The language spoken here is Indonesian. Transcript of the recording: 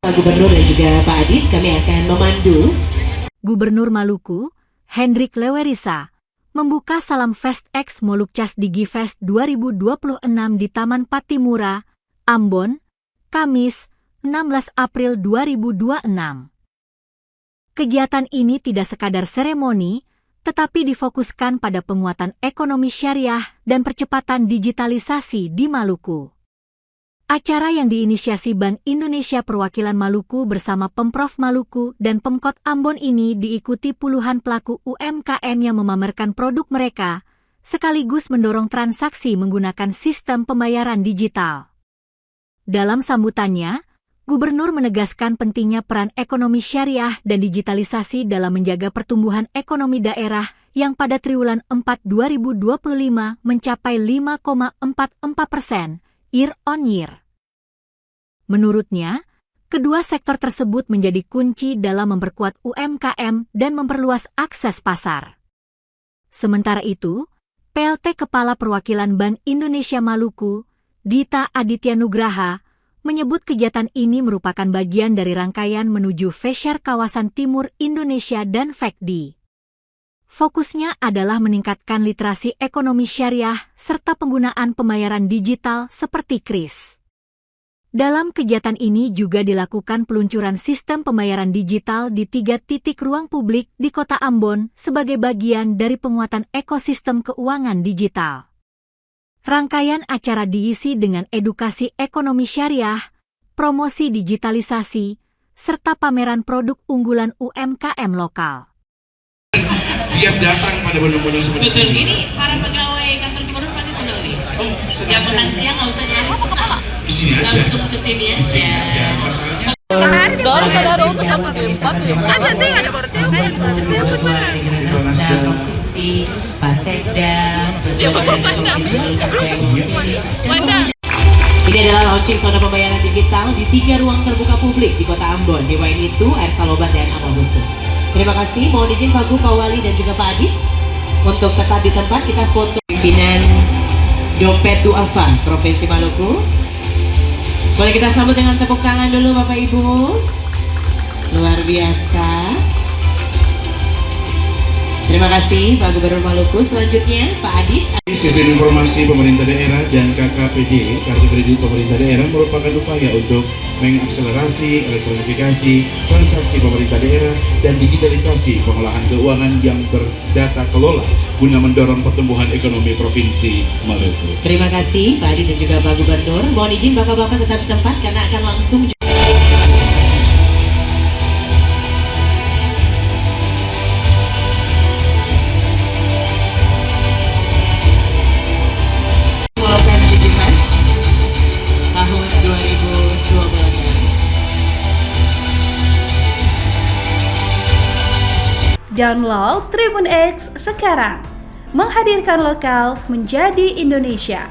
Pak Gubernur dan juga Pak Adit, kami akan memandu. Gubernur Maluku, Hendrik Lewerisa, membuka Salam Fest X Molukcas Digi Fest 2026 di Taman Patimura, Ambon, Kamis, 16 April 2026. Kegiatan ini tidak sekadar seremoni, tetapi difokuskan pada penguatan ekonomi syariah dan percepatan digitalisasi di Maluku. Acara yang diinisiasi Bank Indonesia Perwakilan Maluku bersama Pemprov Maluku dan Pemkot Ambon ini diikuti puluhan pelaku UMKM yang memamerkan produk mereka, sekaligus mendorong transaksi menggunakan sistem pembayaran digital. Dalam sambutannya, Gubernur menegaskan pentingnya peran ekonomi syariah dan digitalisasi dalam menjaga pertumbuhan ekonomi daerah yang pada triwulan 4 2025 mencapai 5,44% year on year. Menurutnya, kedua sektor tersebut menjadi kunci dalam memperkuat UMKM dan memperluas akses pasar. Sementara itu, PLT Kepala Perwakilan Bank Indonesia Maluku, Dita Aditya Nugraha, menyebut kegiatan ini merupakan bagian dari rangkaian menuju Fair Kawasan Timur Indonesia dan FECDI. Fokusnya adalah meningkatkan literasi ekonomi syariah serta penggunaan pembayaran digital seperti KRIS. Dalam kegiatan ini juga dilakukan peluncuran sistem pembayaran digital di 3 titik ruang publik di Kota Ambon sebagai bagian dari penguatan ekosistem keuangan digital. Rangkaian acara diisi dengan edukasi ekonomi syariah, promosi digitalisasi, serta pameran produk unggulan UMKM lokal. Dia datang pada benar-benar seperti betul, ini para pegawai kantor gubernur pasti senang nih. Oh, jam makan siang nggak usah nyari susah. Di sini aja. Langsung ke sini aja. Di sini aja. Masalahnya Saudara untuk satu tempat ada sih ada Provinsi, Pak Sekda, Ini adalah launching zona pembayaran digital di 3 ruang terbuka publik di Kota Ambon, di Wainitu, Air Saloban, dan Amalbusu. Terima kasih, mohon izin Pak Gu, Pak Wali, dan juga Pak Adit untuk tetap di tempat. Kita foto pimpinan Dompet Duafa Provinsi Maluku. Boleh kita sambut dengan tepuk tangan dulu Bapak Ibu. Luar biasa. Terima kasih Pak Gubernur Maluku. Selanjutnya Pak Adit. Sistem informasi pemerintah daerah dan KKPD, kartu kredit pemerintah daerah, merupakan upaya untuk mengakselerasi elektronifikasi transaksi pemerintah daerah dan digitalisasi pengolahan keuangan yang berdata kelola guna mendorong pertumbuhan ekonomi Provinsi Maluku. Terima kasih Pak Adit dan juga Pak Gubernur. Mohon izin Bapak-Bapak tetap di tempat karena akan langsung Download Tribun X sekarang, menghadirkan lokal menjadi Indonesia.